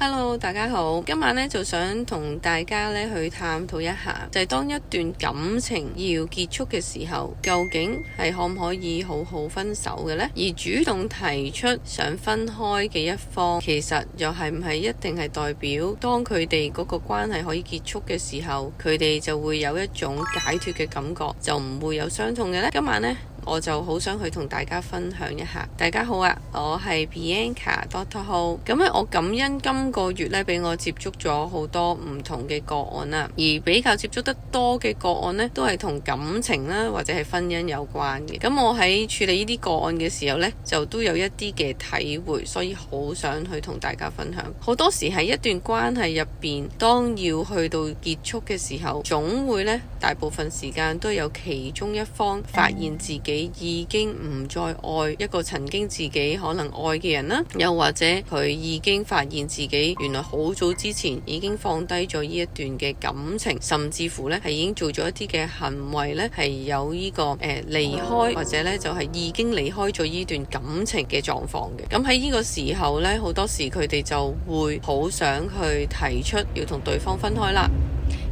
Hello，大家好，今晚咧就想同大家咧去探討一下，就係當一段感情要結束嘅時候，究竟係可唔可以好好分手嘅呢？而主動提出想分開嘅一方，其實又係唔係一定係代表當佢哋嗰個關係可以結束嘅時候，佢哋就會有一種解脫嘅感覺，就唔會有傷痛嘅呢？今晚呢，我就好想去同大家分享一下。大家好啊，我係 Bianca Dr. Ho。咁咧，我感恩今個月咧俾我接觸咗好多唔同嘅個案啦，而比較接觸得多嘅個案呢，都係同感情啦或者係婚姻有關嘅。咁我喺處理呢啲個案嘅時候呢，就都有一啲嘅體會，所以好想去同大家分享。好多時喺一段關係入邊，當要去到結束嘅時候，總會呢，大部分時間都有其中一方發現自己已經唔再愛一個曾經自己可能愛嘅人啦，又或者佢已經發現自己原來好早之前已經放低咗呢一段嘅感情，甚至乎呢係已經做咗一啲嘅行為呢係有呢個離開，或者呢就係已經離開咗呢段感情嘅狀況嘅。咁喺呢個時候呢，好多時佢哋就會好想去提出要同對方分開啦。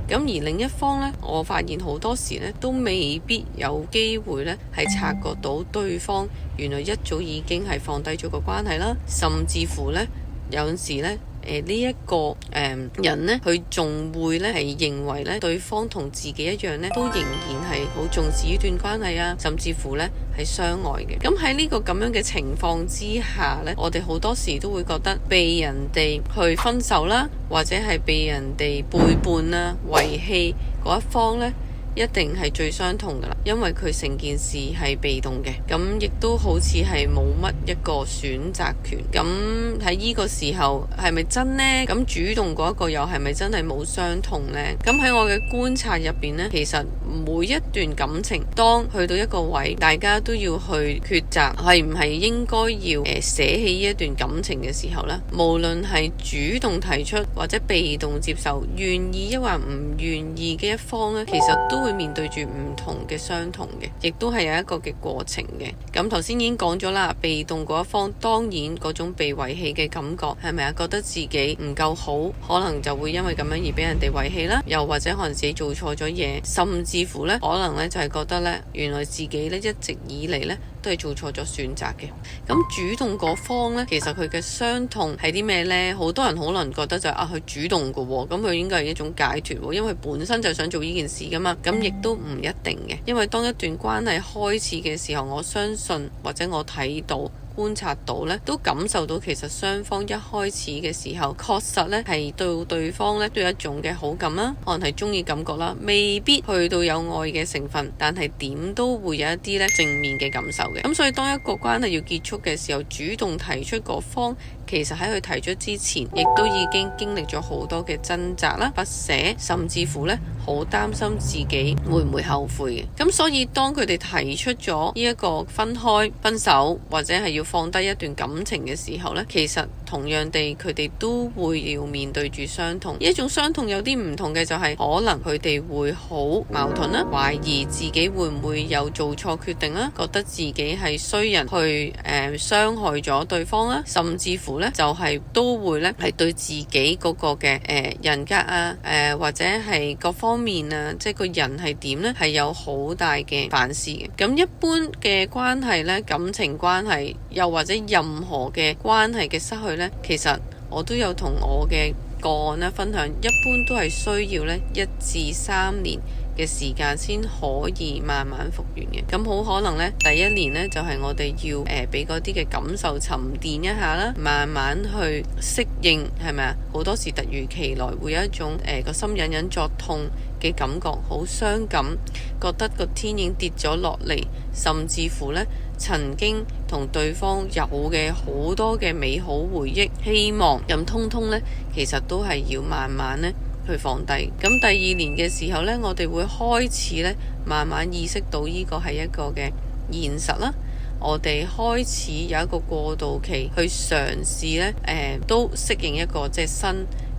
咁而另一方呢，我發現好多時呢都未必有機會呢係察覺到對方原來一早已經係放低咗個關係啦，甚至乎呢，有陣時呢呢一個人呢，佢仲會呢係認為呢對方同自己一樣呢，都仍然係好重視呢段關係啊，甚至乎呢係相愛嘅。咁喺呢個咁樣嘅情況之下呢，我哋好多時都會覺得被人哋去分手啦，或者係被人哋背叛啦、遺棄嗰一方呢，一定係最傷痛噶啦，因為佢成件事係被動嘅，咁亦都好似係冇乜一個選擇權。咁喺呢個時候係咪真呢？咁主動嗰一個又係咪真係冇傷痛呢？咁喺我嘅觀察入邊呢，其實每一段感情當去到一個位，大家都要去抉擇係唔係應該要捨棄呢一段感情嘅時候呢，無論係主動提出或者被動接受，願意抑或唔願意嘅一方呢，其實都會面對住唔同嘅傷痛嘅，亦都係有一個嘅過程嘅。咁頭先已經講咗啦，被動嗰一方當然嗰種被遺棄嘅感覺係咪啊？覺得自己唔夠好，可能就會因為咁樣而俾人哋遺棄啦，又或者可能自己做錯咗嘢，甚至乎呢，可能呢就係覺得呢，原來自己呢一直以嚟呢都係做錯咗選擇嘅。咁主動嗰方呢，其實佢嘅傷痛係啲咩呢？好多人可能覺得就係佢主動嘅喎，咁佢應該係一種解脫喎，因為本身就想做呢件事噶嘛。咁亦都唔一定嘅，因為當一段關係開始嘅時候，我相信或者我睇到觀察到呢，都感受到其實雙方一開始嘅時候確實呢係對對方呢都有一種嘅好感啦，可能係中意感覺啦，未必去到有愛嘅成分，但係點都會有一啲呢正面嘅感受嘅。咁所以當一個關係要結束嘅時候，主動提出嗰方其實喺佢提出之前，亦都已經經歷咗好多嘅掙扎啦、不捨，甚至乎呢好擔心自己會唔會後悔嘅。咁所以當佢哋提出咗呢一個分開、分手或者係要放低一段感情嘅時候呢，其實同樣地佢哋都會要面對住傷痛。呢一種傷痛有啲唔同嘅就係可能佢哋會好矛盾啦，懷疑自己會唔會有做錯決定啦，覺得自己係衰人去傷害咗對方啦，甚至乎就係都會咧係對自己嗰個嘅人格啊或者係各方面啊，即係個人係點咧，係有好大嘅反思嘅。咁一般嘅關係咧，感情關係又或者任何嘅關係嘅失去咧，其實我都有同我嘅個案咧分享，一般都係需要咧1至3年嘅時間先可以慢慢復原嘅。咁好可能呢，第一年呢，就係我哋要俾嗰啲嘅感受沉澱一下啦，慢慢去適應，係咪啊？好多時突如其來會有一種個心隱隱作痛嘅感覺，好傷感，覺得個天已經跌咗落嚟，甚至乎呢，曾經同對方有嘅好多嘅美好回憶、希望，咁通通呢，其實都係要慢慢呢去放低。咁第二年嘅時候呢，我哋會開始呢慢慢意識到呢個係一個嘅現實啦。我哋開始有一個過渡期去嘗試呢，都適應一個即係新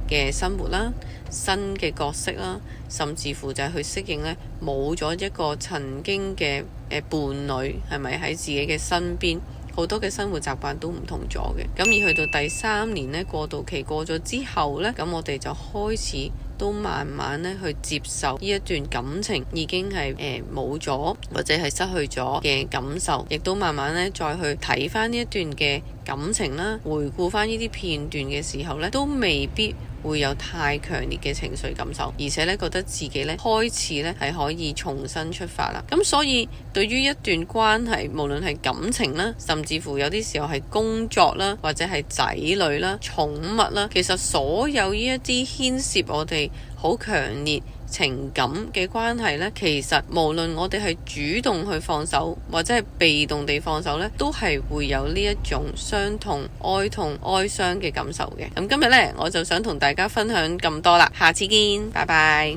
嘅生活啦、新嘅角色啦，甚至乎就係去適應呢冇咗一個曾經嘅伴侶係咪喺自己嘅身邊。好多嘅生活習慣都唔同咗嘅。咁而去到第3年呢，過渡期過咗之後呢，咁我哋就開始都慢慢咧去接受呢一段感情已經係冇咗或者係失去咗嘅感受，亦都慢慢咧再去睇翻呢一段嘅感情啦，回顧翻呢啲片段嘅時候咧，都未必會有太強烈嘅情緒感受，而且咧覺得自己咧開始咧係可以重新出發啦。咁所以對於一段關係，無論係感情啦，甚至乎有啲時候係工作啦，或者係仔女啦、寵物啦，其實所有呢一啲牽涉我哋好強烈情感嘅關係呢，其實無論我哋係主動去放手，或者係被動地放手呢，都係會有呢一種傷痛、哀痛、哀傷嘅感受嘅。咁今日呢，我就想同大家分享咁多啦，下次見，拜拜。